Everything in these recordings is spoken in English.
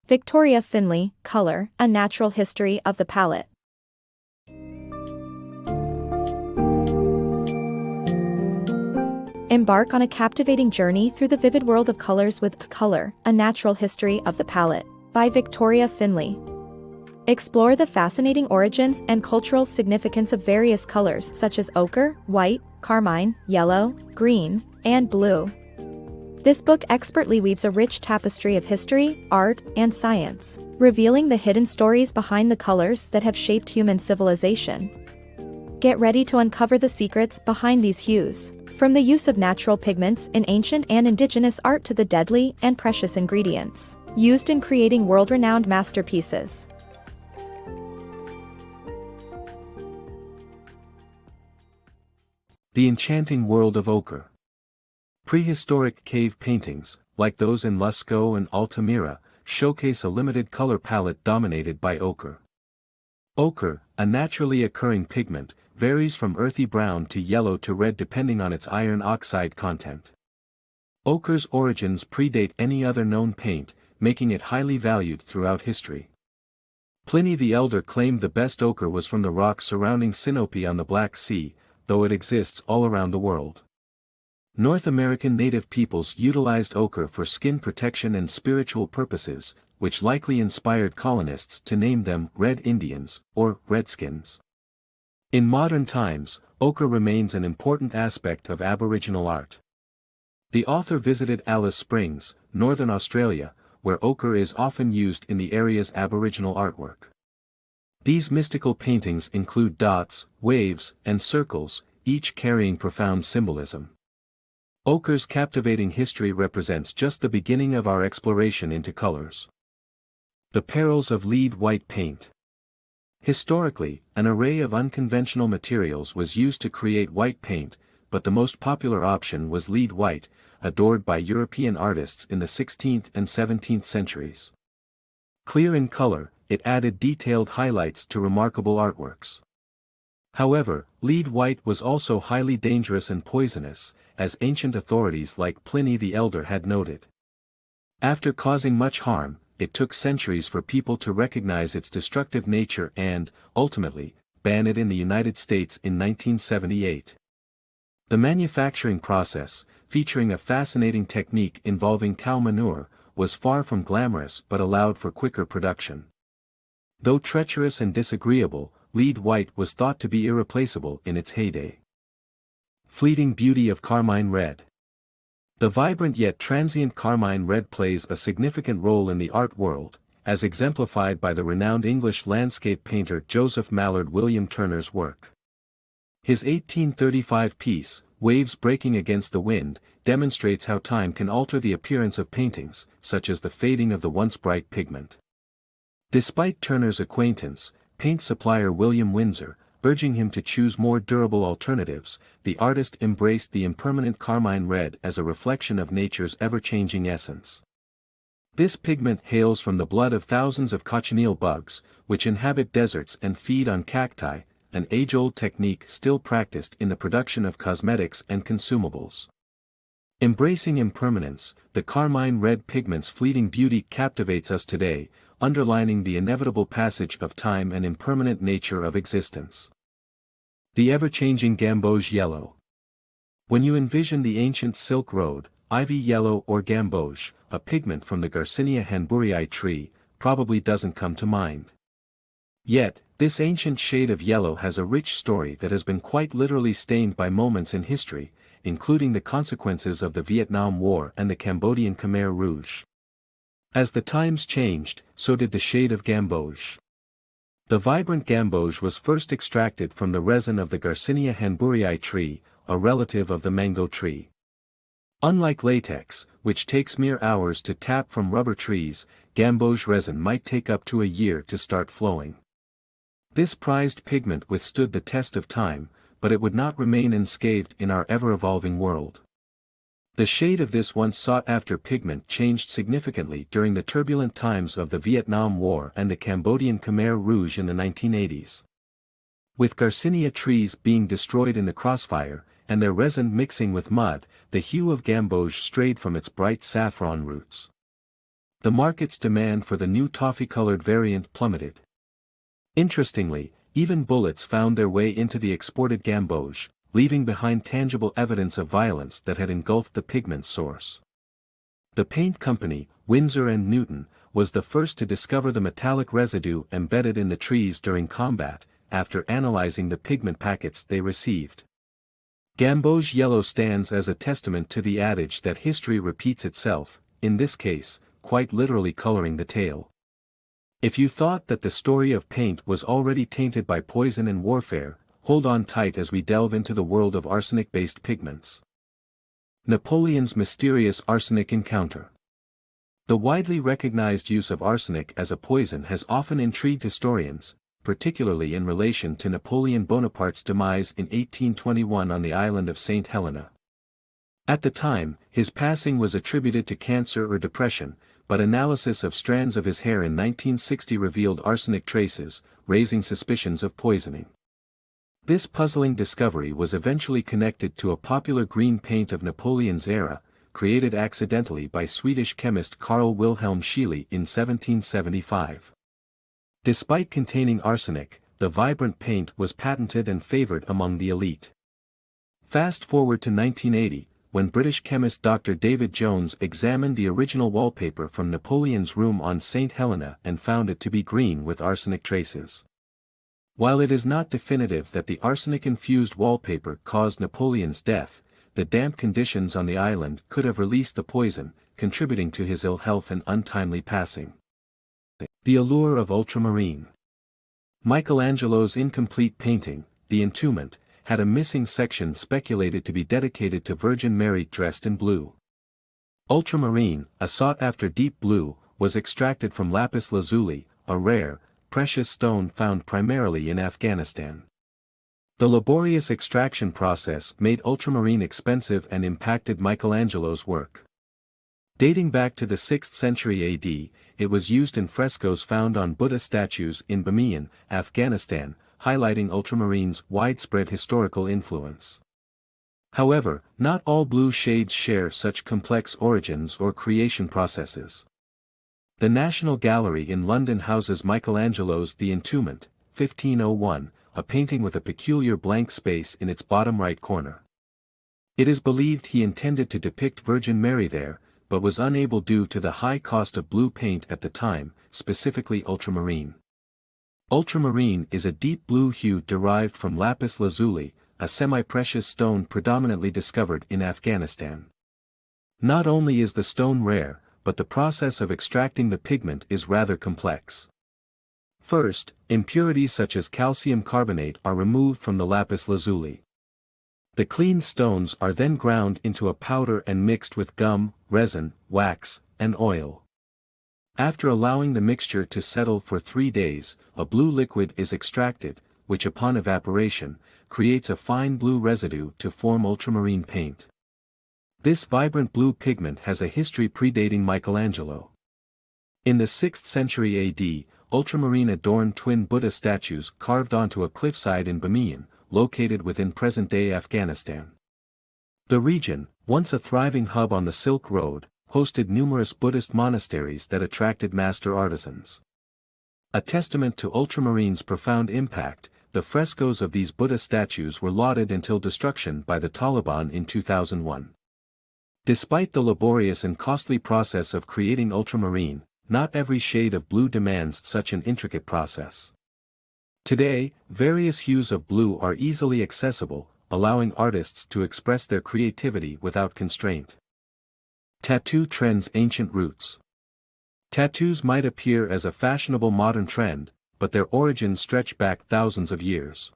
Victoria Finlay, Color, A Natural History of the Palette. Embark on a captivating journey through the vivid world of colors with Color, A Natural History of the Palette, by Victoria Finlay. Explore the fascinating origins and cultural significance of various colors such as ochre, white, carmine, yellow, green, and blue. This book expertly weaves a rich tapestry of history, art, and science, revealing the hidden stories behind the colors that have shaped human civilization. Get ready to uncover the secrets behind these hues, from the use of natural pigments in ancient and indigenous art to the deadly and precious ingredients used in creating world-renowned masterpieces. The Enchanting World of Ochre. Prehistoric cave paintings, like those in Lascaux and Altamira, showcase a limited color palette dominated by ochre. Ochre, a naturally occurring pigment, varies from earthy brown to yellow to red depending on its iron oxide content. Ochre's origins predate any other known paint, making it highly valued throughout history. Pliny the Elder claimed the best ochre was from the rocks surrounding Sinope on the Black Sea, though it exists all around the world. North American native peoples utilized ochre for skin protection and spiritual purposes, which likely inspired colonists to name them Red Indians, or Redskins. In modern times, ochre remains an important aspect of Aboriginal art. The author visited Alice Springs, Northern Australia, where ochre is often used in the area's Aboriginal artwork. These mystical paintings include dots, waves, and circles, each carrying profound symbolism. Ochre's captivating history represents just the beginning of our exploration into colors. The perils of lead white paint. Historically, an array of unconventional materials was used to create white paint, but the most popular option was lead white, adored by European artists in the 16th and 17th centuries. Clear in color, it added detailed highlights to remarkable artworks. However, lead white was also highly dangerous and poisonous, as ancient authorities like Pliny the Elder had noted. After causing much harm, it took centuries for people to recognize its destructive nature and, ultimately, ban it in the United States in 1978. The manufacturing process, featuring a fascinating technique involving cow manure, was far from glamorous but allowed for quicker production. Though treacherous and disagreeable, lead white was thought to be irreplaceable in its heyday. Fleeting beauty of carmine red. The vibrant yet transient carmine red plays a significant role in the art world, as exemplified by the renowned English landscape painter Joseph Mallord William Turner's work. His 1835 piece, Waves Breaking Against the Wind, demonstrates how time can alter the appearance of paintings, such as the fading of the once bright pigment. Despite Turner's acquaintance, paint supplier William Windsor, urging him to choose more durable alternatives, the artist embraced the impermanent carmine red as a reflection of nature's ever-changing essence. This pigment hails from the blood of thousands of cochineal bugs, which inhabit deserts and feed on cacti, an age-old technique still practiced in the production of cosmetics and consumables. Embracing impermanence, the carmine red pigment's fleeting beauty captivates us today, underlining the inevitable passage of time and impermanent nature of existence. The ever-changing Gamboge yellow. When you envision the ancient Silk Road, ivy yellow or Gamboge, a pigment from the Garcinia hanburii tree, probably doesn't come to mind. Yet, this ancient shade of yellow has a rich story that has been quite literally stained by moments in history, including the consequences of the Vietnam War and the Cambodian Khmer Rouge. As the times changed, so did the shade of Gamboge. The vibrant Gamboge was first extracted from the resin of the Garcinia hanburii tree, a relative of the mango tree. Unlike latex, which takes mere hours to tap from rubber trees, Gamboge resin might take up to a year to start flowing. This prized pigment withstood the test of time, but it would not remain unscathed in our ever-evolving world. The shade of this once sought-after pigment changed significantly during the turbulent times of the Vietnam War and the Cambodian Khmer Rouge in the 1980s. With Garcinia trees being destroyed in the crossfire, and their resin mixing with mud, the hue of Gamboge strayed from its bright saffron roots. the market's demand for the new toffee-colored variant plummeted. Interestingly, even bullets found their way into the exported Gamboge, leaving behind tangible evidence of violence that had engulfed the pigment's source. The paint company, Winsor & Newton, was the first to discover the metallic residue embedded in the trees during combat, after analyzing the pigment packets they received. Gamboge yellow stands as a testament to the adage that history repeats itself, in this case, quite literally coloring the tale. If you thought that the story of paint was already tainted by poison and warfare, hold on tight as we delve into the world of arsenic-based pigments. Napoleon's mysterious arsenic encounter. The widely recognized use of arsenic as a poison has often intrigued historians, particularly in relation to Napoleon Bonaparte's demise in 1821 on the island of St. Helena. At the time, his passing was attributed to cancer or depression, but analysis of strands of his hair in 1960 revealed arsenic traces, raising suspicions of poisoning. This puzzling discovery was eventually connected to a popular green paint of Napoleon's era, created accidentally by Swedish chemist Carl Wilhelm Scheele in 1775. Despite containing arsenic, the vibrant paint was patented and favored among the elite. Fast forward to 1980, when British chemist Dr. David Jones examined the original wallpaper from Napoleon's room on St. Helena and found it to be green with arsenic traces. While it is not definitive that the arsenic-infused wallpaper caused Napoleon's death, the damp conditions on the island could have released the poison, contributing to his ill health and untimely passing. The Allure of Ultramarine. Michelangelo's incomplete painting, The Entombment, had a missing section speculated to be dedicated to Virgin Mary dressed in blue. Ultramarine, a sought-after deep blue, was extracted from lapis lazuli, a rare, precious stone found primarily in Afghanistan. The laborious extraction process made ultramarine expensive and impacted Michelangelo's work. Dating back to the 6th century AD, it was used in frescoes found on Buddha statues in Bamiyan, Afghanistan, highlighting ultramarine's widespread historical influence. However, not all blue shades share such complex origins or creation processes. The National Gallery in London houses Michelangelo's The Entombment, 1501, a painting with a peculiar blank space in its bottom right corner. It is believed he intended to depict Virgin Mary there, but was unable due to the high cost of blue paint at the time, specifically ultramarine. Ultramarine is a deep blue hue derived from lapis lazuli, a semi-precious stone predominantly discovered in Afghanistan. Not only is the stone rare, but the process of extracting the pigment is rather complex. First, impurities such as calcium carbonate are removed from the lapis lazuli. The cleaned stones are then ground into a powder and mixed with gum, resin, wax, and oil. After allowing the mixture to settle for 3 days, a blue liquid is extracted, which upon evaporation, creates a fine blue residue to form ultramarine paint. This vibrant blue pigment has a history predating Michelangelo. In the 6th century AD, ultramarine adorned twin Buddha statues carved onto a cliffside in Bamiyan, located within present-day Afghanistan. The region, once a thriving hub on the Silk Road, hosted numerous Buddhist monasteries that attracted master artisans. A testament to ultramarine's profound impact, the frescoes of these Buddha statues were lauded until destruction by the Taliban in 2001. Despite the laborious and costly process of creating ultramarine, not every shade of blue demands such an intricate process. Today, various hues of blue are easily accessible, allowing artists to express their creativity without constraint. Tattoo trends' ancient roots. Tattoos might appear as a fashionable modern trend, but their origins stretch back thousands of years.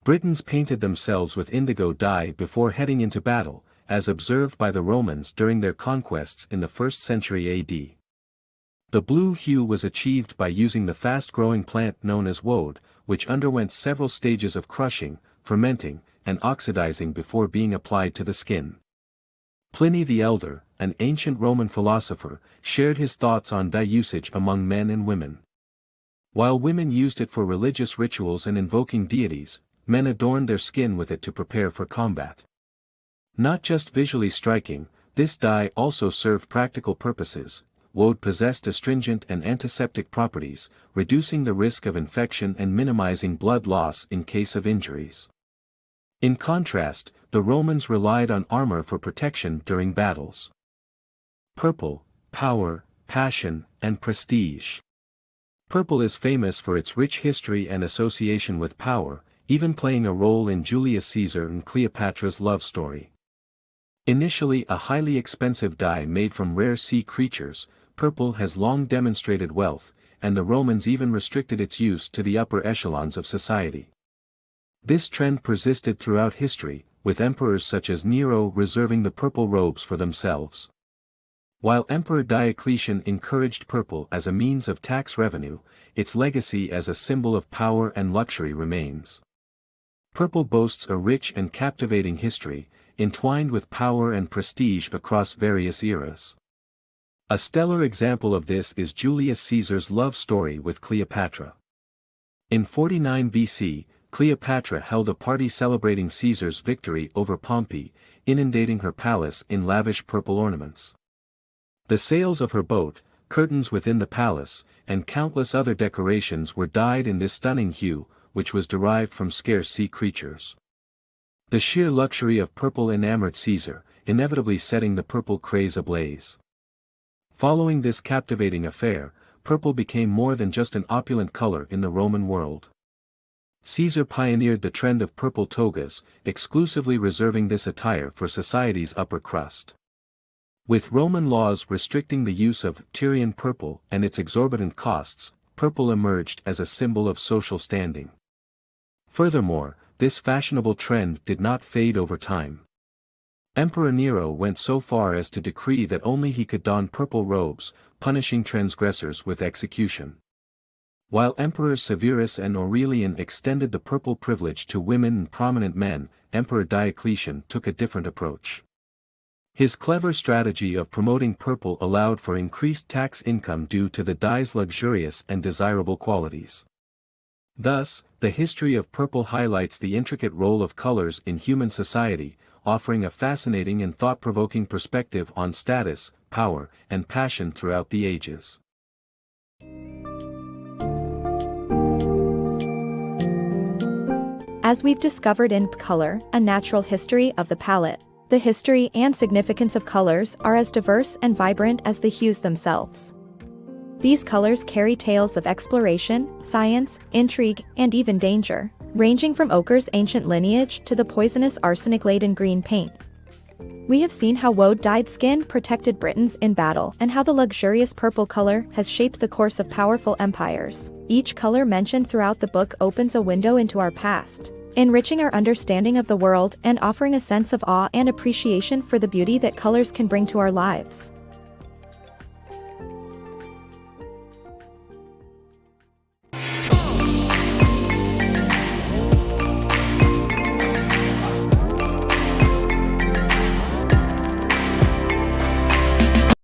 Britons painted themselves with indigo dye before heading into battle, as observed by the Romans during their conquests in the 1st century AD. The blue hue was achieved by using the fast-growing plant known as woad, which underwent several stages of crushing, fermenting, and oxidizing before being applied to the skin. Pliny the Elder, an ancient Roman philosopher, shared his thoughts on dye usage among men and women. While women used it for religious rituals and invoking deities, men adorned their skin with it to prepare for combat. Not just visually striking, this dye also served practical purposes, woad possessed astringent and antiseptic properties, reducing the risk of infection and minimizing blood loss in case of injuries. In contrast, the Romans relied on armor for protection during battles. Purple, power, passion, and prestige. Purple is famous for its rich history and association with power, even playing a role in Julius Caesar and Cleopatra's love story. Initially a highly expensive dye made from rare sea creatures, purple has long demonstrated wealth, and the Romans even restricted its use to the upper echelons of society. This trend persisted throughout history, with emperors such as Nero reserving the purple robes for themselves. While Emperor Diocletian encouraged purple as a means of tax revenue, its legacy as a symbol of power and luxury remains. Purple boasts a rich and captivating history, entwined with power and prestige across various eras. A stellar example of this is Julius Caesar's love story with Cleopatra. In 49 BC, Cleopatra held a party celebrating Caesar's victory over Pompey, inundating her palace in lavish purple ornaments. The sails of her boat, curtains within the palace, and countless other decorations were dyed in this stunning hue, which was derived from scarce sea creatures. The sheer luxury of purple enamored Caesar, inevitably setting the purple craze ablaze. Following this captivating affair, purple became more than just an opulent color in the Roman world. Caesar pioneered the trend of purple togas, exclusively reserving this attire for society's upper crust. With Roman laws restricting the use of Tyrian purple and its exorbitant costs, purple emerged as a symbol of social standing. Furthermore, this fashionable trend did not fade over time. Emperor Nero went so far as to decree that only he could don purple robes, punishing transgressors with execution. While Emperors Severus and Aurelian extended the purple privilege to women and prominent men, Emperor Diocletian took a different approach. His clever strategy of promoting purple allowed for increased tax income due to the dye's luxurious and desirable qualities. Thus, the history of purple highlights the intricate role of colors in human society, offering a fascinating and thought-provoking perspective on status, power, and passion throughout the ages. As we've discovered in Color, A Natural History of the Palette, the history and significance of colors are as diverse and vibrant as the hues themselves. These colors carry tales of exploration, science, intrigue, and even danger, ranging from ochre's ancient lineage to the poisonous arsenic-laden green paint. We have seen how woad-dyed skin protected Britons in battle and how the luxurious purple color has shaped the course of powerful empires. Each color mentioned throughout the book opens a window into our past, enriching our understanding of the world and offering a sense of awe and appreciation for the beauty that colors can bring to our lives.